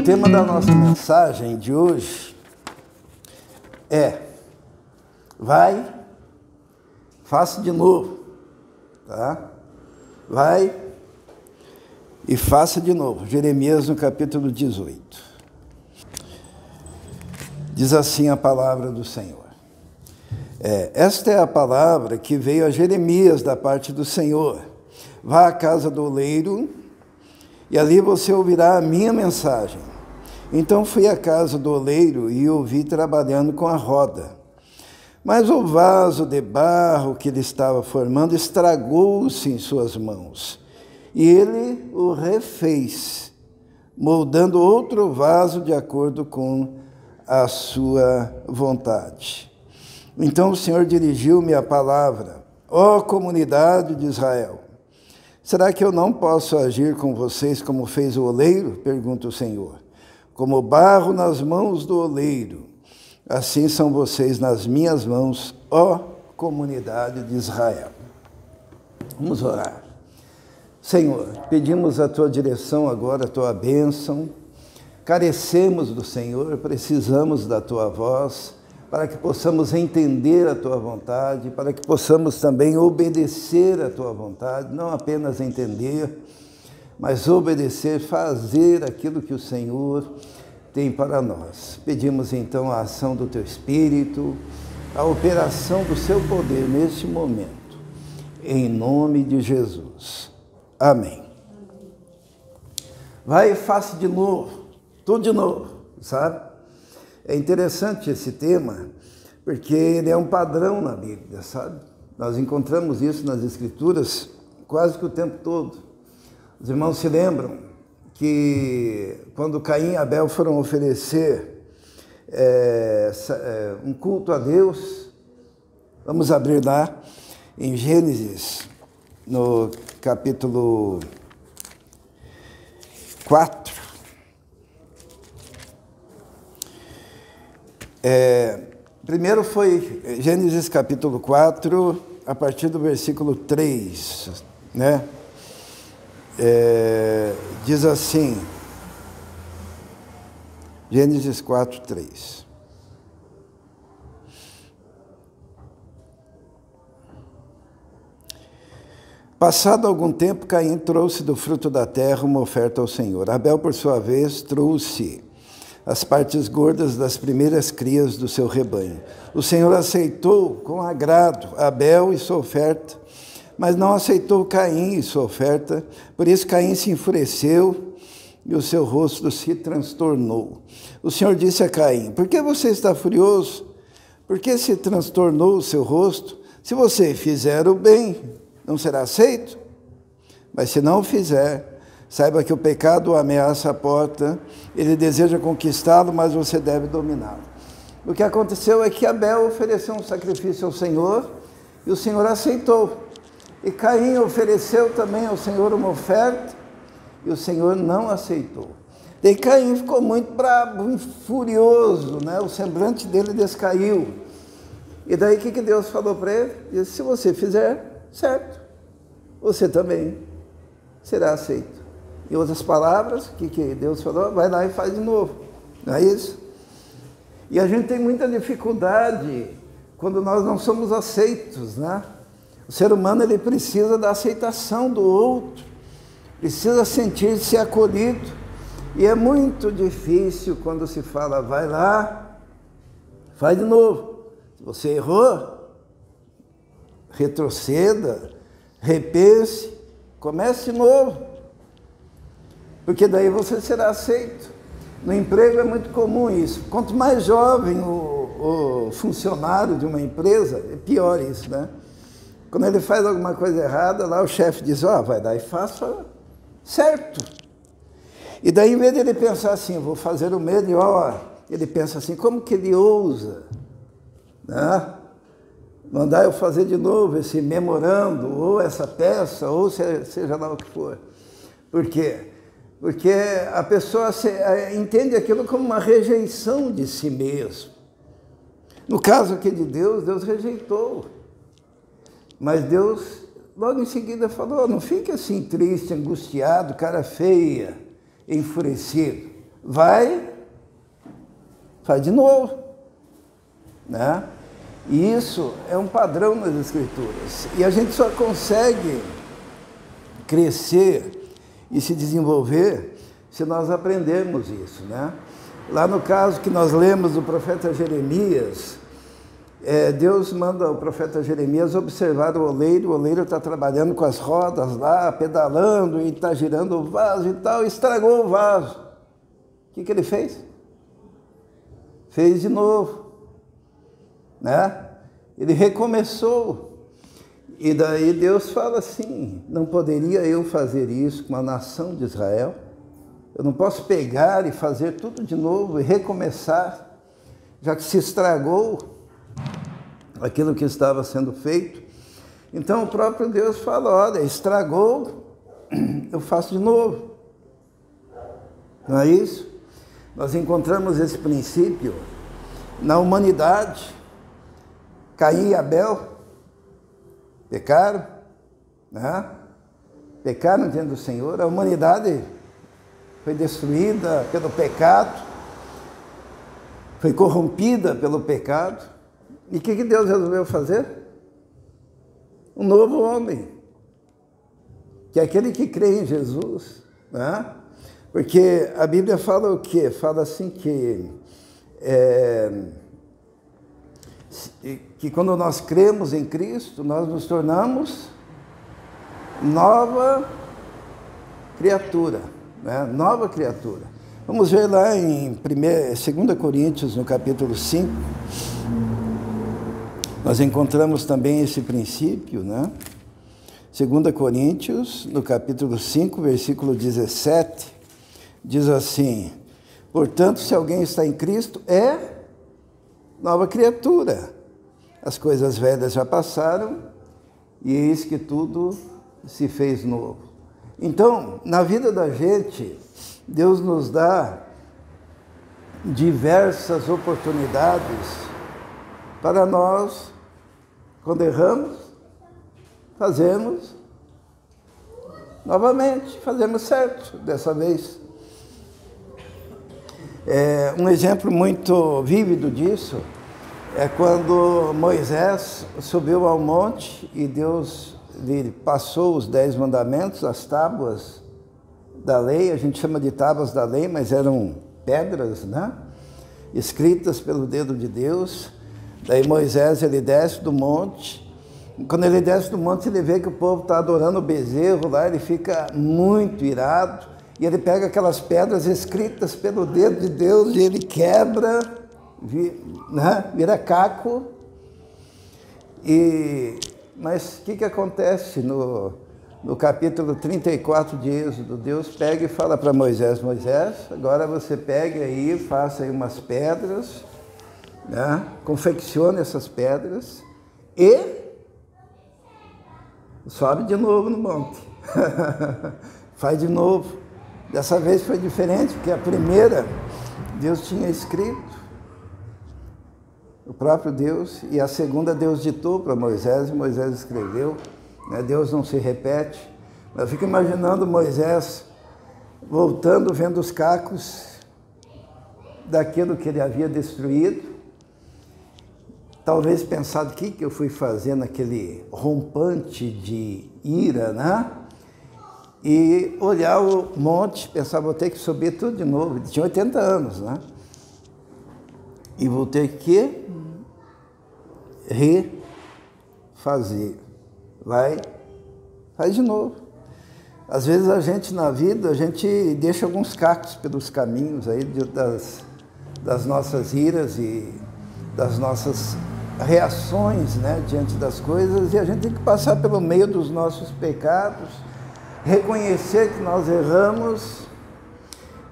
tema da nossa mensagem de hoje é: vai, faça de novo, tá? Vai e faça de novo. Jeremias, no capítulo 18. Diz assim a palavra do Senhor. Esta é a palavra que veio a Jeremias da parte do Senhor. Vá à casa do oleiro e ali você ouvirá a minha mensagem. Então fui à casa do oleiro e o vi trabalhando com a roda. Mas o vaso de barro que ele estava formando estragou-se em suas mãos. E ele o refez, moldando outro vaso de acordo com a sua vontade. Então o Senhor dirigiu-me a palavra: ó comunidade de Israel, será que eu não posso agir com vocês como fez o oleiro? Pergunta o Senhor. Como barro nas mãos do oleiro, assim são vocês nas minhas mãos, ó comunidade de Israel. Vamos orar. Senhor, pedimos a Tua direção agora, a Tua bênção. Carecemos do Senhor, precisamos da Tua voz, para que possamos entender a Tua vontade, para que possamos também obedecer a Tua vontade, não apenas entender, mas obedecer, fazer aquilo que o Senhor tem para nós. Pedimos então a ação do Teu Espírito, a operação do Seu poder neste momento, em nome de Jesus. Amém. Vai e faça de novo, tudo de novo, sabe? É interessante esse tema, porque ele é um padrão na Bíblia, sabe? Nós encontramos isso nas Escrituras quase que o tempo todo. Os irmãos se lembram que quando Caim e Abel foram oferecer um culto a Deus, vamos abrir lá em Gênesis, no capítulo 4. Primeiro foi Gênesis capítulo 4, a partir do versículo 3, né? Diz assim, Gênesis 4, 3. Passado algum tempo, Caim trouxe do fruto da terra uma oferta ao Senhor. Abel, por sua vez, trouxe as partes gordas das primeiras crias do seu rebanho. O Senhor aceitou com agrado Abel e sua oferta, mas não aceitou Caim e sua oferta. Por isso Caim se enfureceu e o seu rosto se transtornou. O Senhor disse a Caim: por que você está furioso? Por que se transtornou o seu rosto? Se você fizer o bem, não será aceito? Mas se não o fizer, saiba que o pecado ameaça a porta, ele deseja conquistá-lo, mas você deve dominá-lo. O que aconteceu é que Abel ofereceu um sacrifício ao Senhor e o Senhor aceitou. E Caim ofereceu também ao Senhor uma oferta e o Senhor não aceitou. Daí Caim ficou muito bravo, muito furioso, né? O semblante dele descaiu. E daí o que Deus falou para ele? Disse: se você fizer certo, você também será aceito. Em outras palavras, o que Deus falou? Vai lá e faz de novo. Não é isso? E a gente tem muita dificuldade quando nós não somos aceitos, né? O ser humano, ele precisa da aceitação do outro, precisa sentir-se acolhido. E é muito difícil quando se fala: vai lá, faz de novo. Se você errou, retroceda, repense, comece de novo. Porque daí você será aceito. No emprego é muito comum isso. Quanto mais jovem o funcionário de uma empresa, é pior isso, né? Quando ele faz alguma coisa errada, lá o chefe diz: ó, vai lá e faça certo. E daí, em vez de ele pensar assim, vou fazer o melhor, ele pensa assim: como que ele ousa, né? Mandar eu fazer de novo esse memorando, ou essa peça, ou seja lá o que for. Por quê? Porque a pessoa entende aquilo como uma rejeição de si mesmo. No caso aqui de Deus, Deus rejeitou. Mas Deus logo em seguida falou: não fique assim triste, angustiado, cara feia, enfurecido. faz de novo, né? E isso é um padrão nas Escrituras. E a gente só consegue crescer e se desenvolver se nós aprendermos isso, né? Lá no caso que nós lemos do profeta Jeremias, Deus manda o profeta Jeremias observar o oleiro está trabalhando com as rodas lá, pedalando e está girando o vaso e tal, estragou o vaso. O que ele fez? Fez de novo, né? Ele recomeçou. E daí Deus fala assim, não poderia eu fazer isso com a nação de Israel? Eu não posso pegar e fazer tudo de novo e recomeçar, já que se estragou aquilo que estava sendo feito. Então o próprio Deus fala, olha, estragou, eu faço de novo. Não é isso? Nós encontramos esse princípio na humanidade. Caim e Abel pecaram, né? Pecaram diante do Senhor. A humanidade foi destruída pelo pecado, foi corrompida pelo pecado. E o que Deus resolveu fazer? Um novo homem, que é aquele que crê em Jesus, né? Porque a Bíblia fala o quê? Fala assim que quando nós cremos em Cristo, nós nos tornamos nova criatura, né? Nova criatura. Vamos ver lá em 2 Coríntios, no capítulo 5, nós encontramos também esse princípio, né? 2 Coríntios, no capítulo 5, versículo 17, diz assim, portanto, se alguém está em Cristo, é nova criatura. As coisas velhas já passaram e eis que tudo se fez novo. Então, na vida da gente, Deus nos dá diversas oportunidades para nós, quando erramos, fazemos novamente, fazemos certo dessa vez. Um exemplo muito vívido disso é quando Moisés subiu ao monte e Deus lhe passou os 10 mandamentos, as tábuas da lei, a gente chama de tábuas da lei, mas eram pedras, né? Escritas pelo dedo de Deus. Daí Moisés, ele desce do monte. Quando ele desce do monte, ele vê que o povo está adorando o bezerro lá, ele fica muito irado. E ele pega aquelas pedras escritas pelo dedo de Deus e ele quebra, né? Vira caco. Mas o que acontece no capítulo 34 de Êxodo? Deus pega e fala para Moisés, Moisés, agora você pegue aí, faça aí umas pedras, né? Confeccione essas pedras e sobe de novo no monte. Faz de novo. Dessa vez foi diferente, porque a primeira Deus tinha escrito, o próprio Deus, e a segunda Deus ditou para Moisés, e Moisés escreveu, né? Deus não se repete. Eu fico imaginando Moisés voltando, vendo os cacos daquilo que ele havia destruído, talvez pensado, o que eu fui fazer naquele rompante de ira, né? E olhar o monte, pensar, vou ter que subir tudo de novo. Ele tinha 80 anos, né? E vou ter que refazer. Faz de novo. Às vezes a gente, na vida, a gente deixa alguns cacos pelos caminhos aí das nossas iras e das nossas reações, né, diante das coisas, e a gente tem que passar pelo meio dos nossos pecados, reconhecer que nós erramos,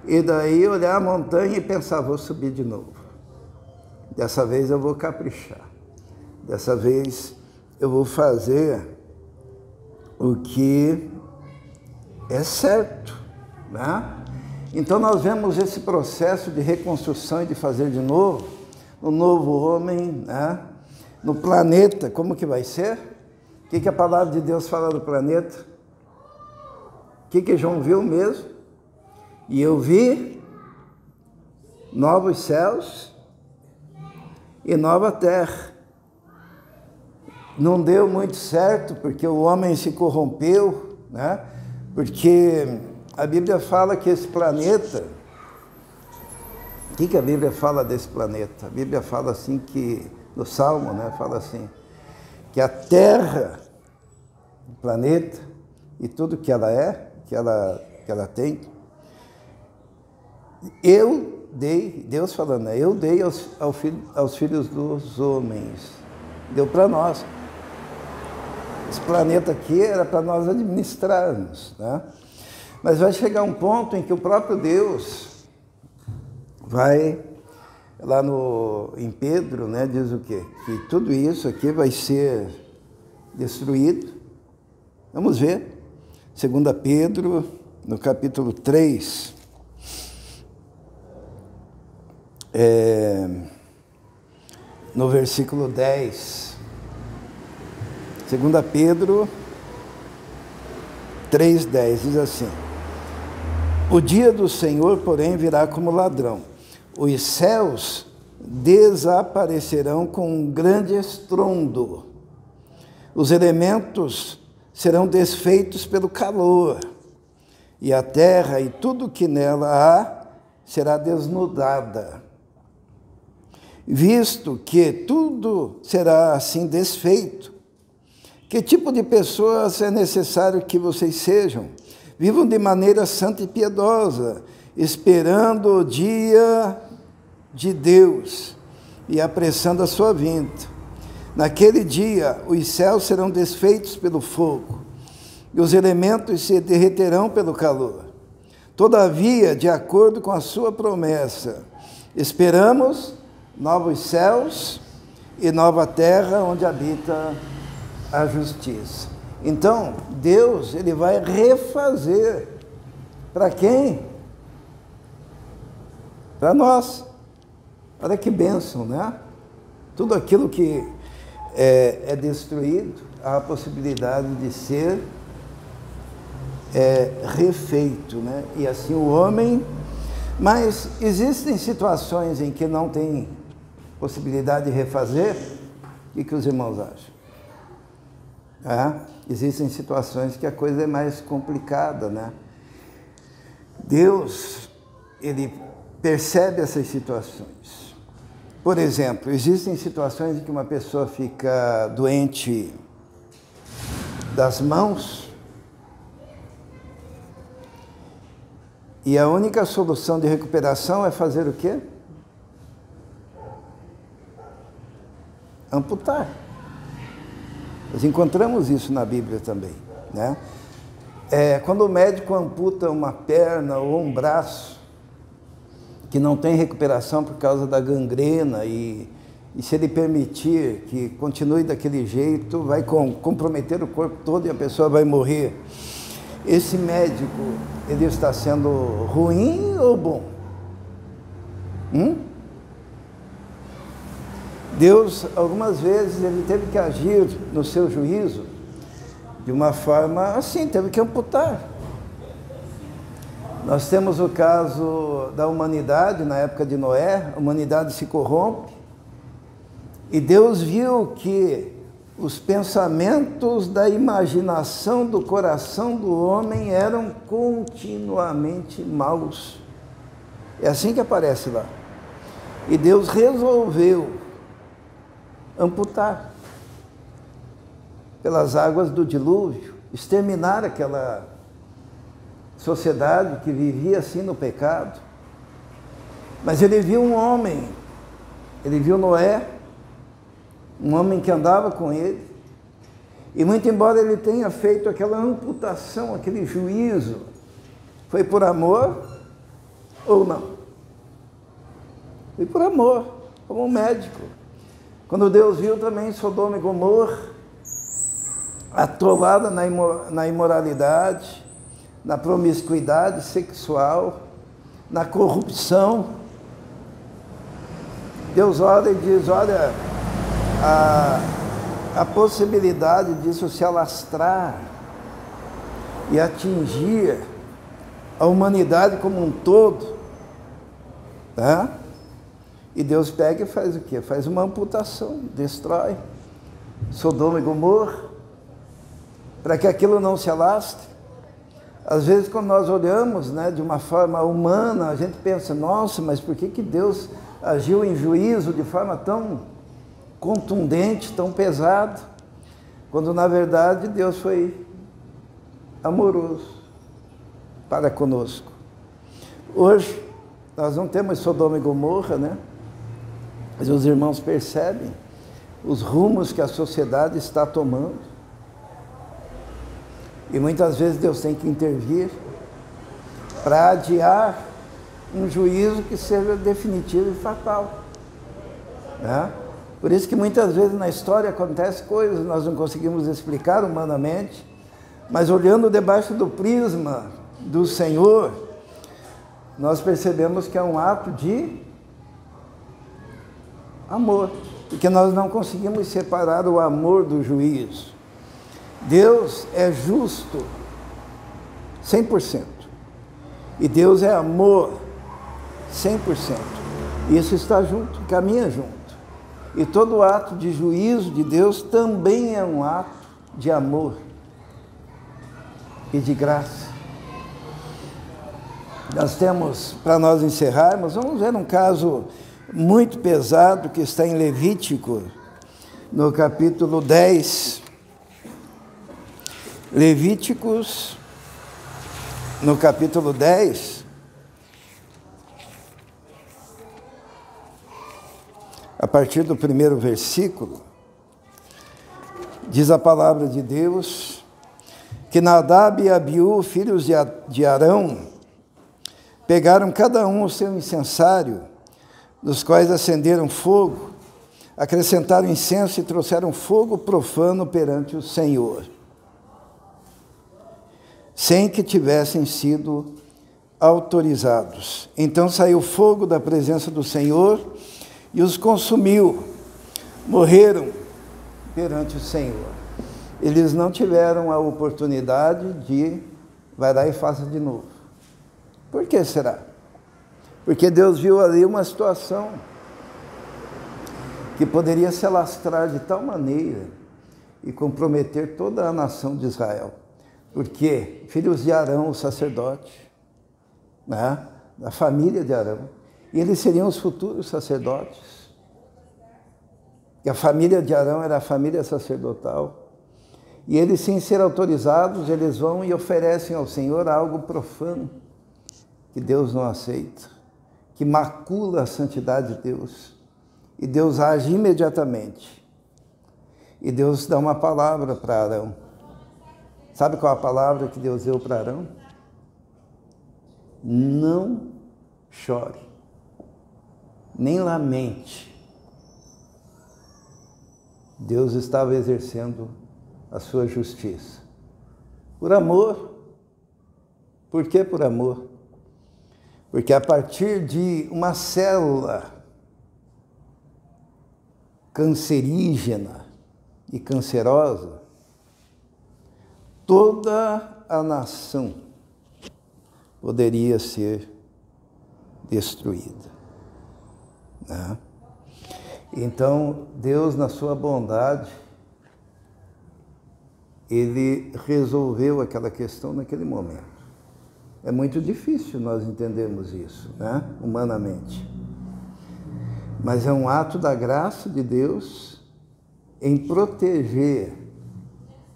e daí olhar a montanha e pensar, vou subir de novo. Dessa vez eu vou caprichar. Dessa vez eu vou fazer o que é certo, né? Então nós vemos esse processo de reconstrução e de fazer de novo, um novo homem, né? No planeta, como que vai ser? O que a palavra de Deus fala do planeta? O que João viu mesmo? E eu vi novos céus e nova terra. Não deu muito certo porque o homem se corrompeu, né? Porque a Bíblia fala que esse planeta... O que a Bíblia fala desse planeta? A Bíblia fala assim que, no Salmo, né, fala assim, que a Terra, o planeta, e tudo que ela é, que ela tem, eu dei, Deus falando, né, eu dei aos filhos dos homens, deu para nós. Esse planeta aqui era para nós administrarmos, né? Mas vai chegar um ponto em que o próprio Deus vai, lá em Pedro, né, diz o quê? Que tudo isso aqui vai ser destruído. Vamos ver. 2 Pedro, no capítulo 3, no versículo 10. 2 Pedro 3,10 diz assim: o dia do Senhor, porém, virá como ladrão. Os céus desaparecerão com um grande estrondo. Os elementos serão desfeitos pelo calor, e a terra e tudo que nela há será desnudada. Visto que tudo será assim desfeito, que tipo de pessoas é necessário que vocês sejam? Vivam de maneira santa e piedosa, esperando o dia de Deus e apressando a sua vinda. Naquele dia, os céus serão desfeitos pelo fogo, e os elementos se derreterão pelo calor. Todavia, de acordo com a sua promessa, esperamos novos céus e nova terra onde habita a justiça. Então, Deus, ele vai refazer. Para quem? Para nós. Olha que bênção, né? Tudo aquilo que é destruído, há a possibilidade de ser refeito, né? E assim o homem... Mas existem situações em que não tem possibilidade de refazer? O que os irmãos acham? Existem situações que a coisa é mais complicada, né? Deus, ele percebe essas situações. Por exemplo, existem situações em que uma pessoa fica doente das mãos e a única solução de recuperação é fazer o quê? Amputar. Nós encontramos isso na Bíblia também, né? Quando o médico amputa uma perna ou um braço que não tem recuperação por causa da gangrena e se ele permitir que continue daquele jeito, vai comprometer o corpo todo e a pessoa vai morrer. Esse médico, ele está sendo ruim ou bom? Deus, algumas vezes, ele teve que agir no seu juízo de uma forma assim, teve que amputar. Nós temos o caso da humanidade, na época de Noé, a humanidade se corrompe, e Deus viu que os pensamentos da imaginação do coração do homem eram continuamente maus. É assim que aparece lá. E Deus resolveu amputar pelas águas do dilúvio, exterminar aquela sociedade que vivia assim no pecado. Mas ele viu um homem, ele viu Noé, um homem que andava com ele, e muito embora ele tenha feito aquela amputação, aquele juízo, foi por amor ou não? Foi por amor, como um médico. Quando Deus viu também Sodoma e Gomorra, atolada na imoralidade, na promiscuidade sexual, na corrupção, Deus olha e diz, olha, a possibilidade disso se alastrar e atingir a humanidade como um todo, tá? E Deus pega e faz o quê? Faz uma amputação, destrói Sodoma e Gomorra, para que aquilo não se alastre. Às vezes, quando nós olhamos, né, de uma forma humana, a gente pensa, nossa, mas por que Deus agiu em juízo de forma tão contundente, tão pesada? Quando, na verdade, Deus foi amoroso para conosco. Hoje, nós não temos Sodoma e Gomorra, né? Mas os irmãos percebem os rumos que a sociedade está tomando. E muitas vezes Deus tem que intervir para adiar um juízo que seja definitivo e fatal, né? Por isso que muitas vezes na história acontecem coisas que nós não conseguimos explicar humanamente, mas olhando debaixo do prisma do Senhor, nós percebemos que é um ato de amor, porque nós não conseguimos separar o amor do juízo. Deus é justo 100%, e Deus é amor 100%. Isso está junto, caminha junto. E todo ato de juízo de Deus também é um ato de amor e de graça. Nós temos, para nós encerrarmos, vamos ver um caso muito pesado que está em Levítico, no capítulo 10. Levíticos, no capítulo 10, a partir do primeiro versículo, diz a palavra de Deus, que Nadab e Abiú, filhos de Arão, pegaram cada um o seu incensário, dos quais acenderam fogo, acrescentaram incenso e trouxeram fogo profano perante o Senhor, sem que tivessem sido autorizados. Então saiu fogo da presença do Senhor e os consumiu, morreram perante o Senhor. Eles não tiveram a oportunidade de, vai lá e faça de novo. Por que será? Porque Deus viu ali uma situação que poderia se alastrar de tal maneira e comprometer toda a nação de Israel. Porque filhos de Arão, o sacerdote, né, da família de Arão, e eles seriam os futuros sacerdotes. E a família de Arão era a família sacerdotal. E eles, sem ser autorizados, eles vão e oferecem ao Senhor algo profano, que Deus não aceita, que macula a santidade de Deus. E Deus age imediatamente. E Deus dá uma palavra para Arão. Sabe qual a palavra que Deus deu para Arão? Não chore, nem lamente. Deus estava exercendo a sua justiça. Por amor. Por que por amor? Porque a partir de uma célula cancerígena e cancerosa, toda a nação poderia ser destruída, né? Então, Deus, na sua bondade, Ele resolveu aquela questão naquele momento. É muito difícil nós entendermos isso, né? Humanamente. Mas é um ato da graça de Deus em proteger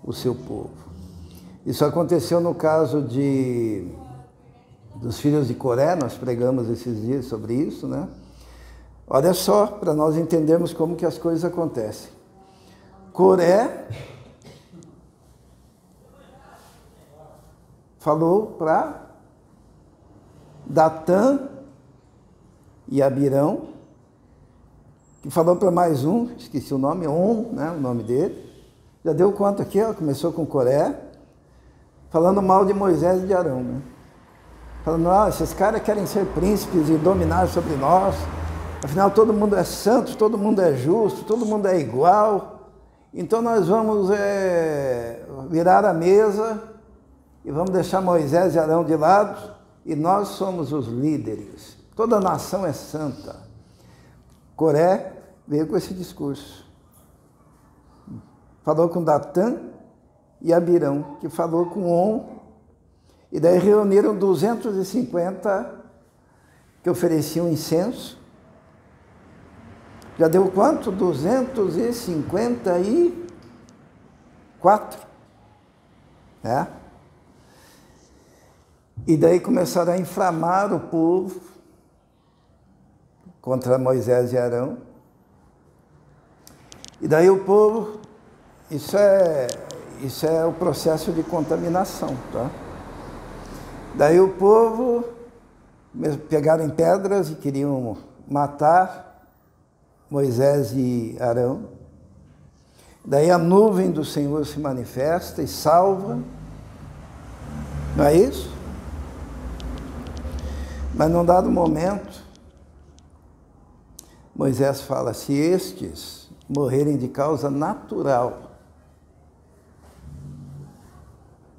o seu povo. Isso aconteceu no caso dos filhos de Coré, nós pregamos esses dias sobre isso, né? Olha só, para nós entendermos como que as coisas acontecem. Coré falou para Datã e Abirão, que falou para mais um, esqueci o nome, né, o nome dele. Já deu conta aqui, ó, começou com Coré, falando mal de Moisés e de Arão, né? Falando, esses caras querem ser príncipes e dominar sobre nós, afinal todo mundo é santo, todo mundo é justo, todo mundo é igual, então nós vamos virar a mesa e vamos deixar Moisés e Arão de lado, e nós somos os líderes. Toda nação é santa. Coré veio com esse discurso. Falou com Datã e Abirão, que falou com On. E daí reuniram 250 que ofereciam incenso. Já deu quanto? 254. É? E daí começaram a inflamar o povo contra Moisés e Arão. E daí o povo, isso é o processo de contaminação, tá? Daí o povo pegaram em pedras e queriam matar Moisés e Arão. Daí a nuvem do Senhor se manifesta e salva. Não é isso? Mas num dado momento, Moisés fala, se estes morrerem de causa natural,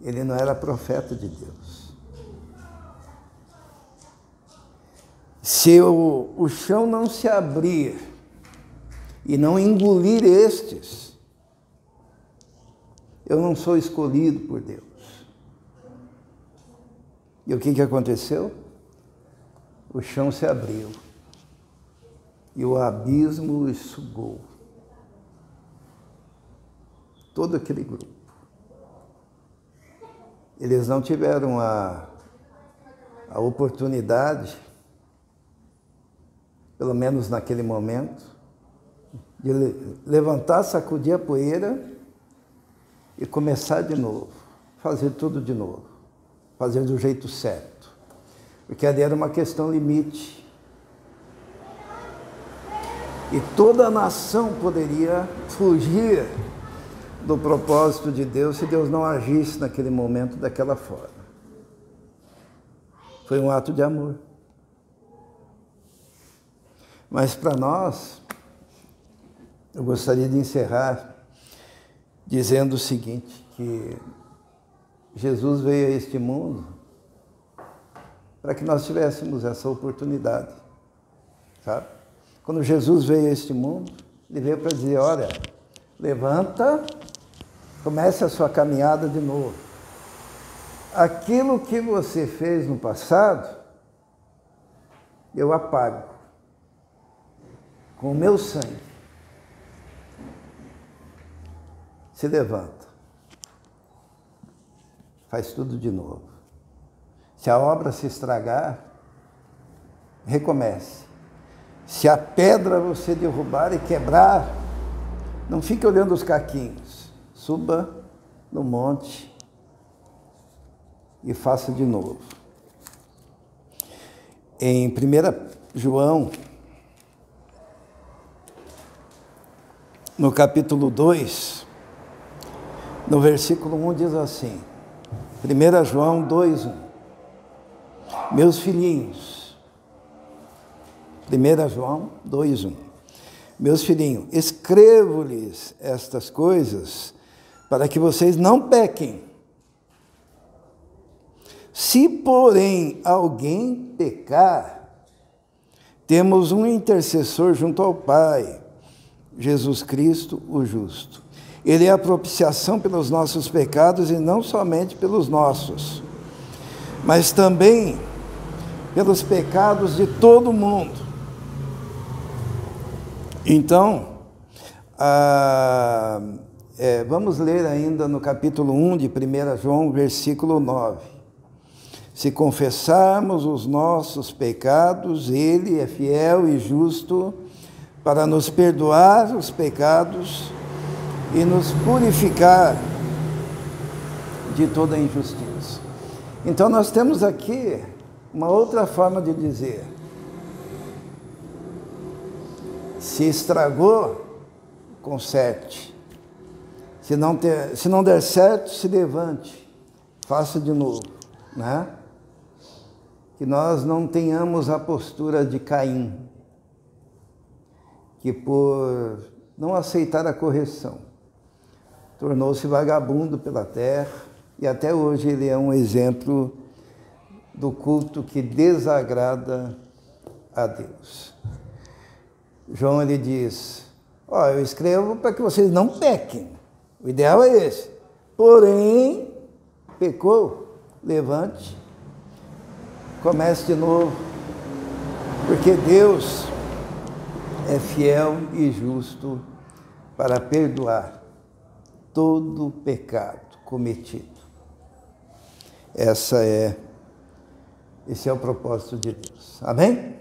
ele não era profeta de Deus. Se o chão não se abrir e não engolir estes, eu não sou escolhido por Deus. E o que aconteceu? O chão se abriu e o abismo o sugou. Todo aquele grupo. Eles não tiveram a oportunidade, pelo menos naquele momento, de levantar, sacudir a poeira e começar de novo, fazer tudo de novo, fazer do jeito certo. Porque ali era uma questão limite. E toda a nação poderia fugir do propósito de Deus se Deus não agisse naquele momento daquela forma. Foi um ato de amor. Mas para nós, eu gostaria de encerrar dizendo o seguinte, que Jesus veio a este mundo para que nós tivéssemos essa oportunidade, sabe? Quando Jesus veio a este mundo, ele veio para dizer, olha, levanta, comece a sua caminhada de novo. Aquilo que você fez no passado, eu apago com o meu sangue. Se levanta, faz tudo de novo. Se a obra se estragar, recomece. Se a pedra você derrubar e quebrar, não fique olhando os caquinhos. Suba no monte e faça de novo. Em 1 João, no capítulo 2, no versículo 1 diz assim, 1 João 2:1. Meus filhinhos, 1 João 2:1. Meus filhinhos, escrevo-lhes estas coisas para que vocês não pequem. Se, porém, alguém pecar, temos um intercessor junto ao Pai, Jesus Cristo, o justo. Ele é a propiciação pelos nossos pecados e não somente pelos nossos, mas também pelos pecados de todo mundo. Então, vamos ler ainda no capítulo 1 de 1 João, versículo 9. Se confessarmos os nossos pecados, Ele é fiel e justo para nos perdoar os pecados e nos purificar de toda injustiça. Então nós temos aqui uma outra forma de dizer. Se estragou, conserte. Se não der certo, se levante. Faça de novo, né? Que nós não tenhamos a postura de Caim, que por não aceitar a correção, tornou-se vagabundo pela terra, e até hoje ele é um exemplo do culto que desagrada a Deus. João ele diz, eu escrevo para que vocês não pequem. O ideal é esse. Porém, pecou, levante, comece de novo. Porque Deus é fiel e justo para perdoar todo pecado cometido. Esse é o propósito de Deus. Amém?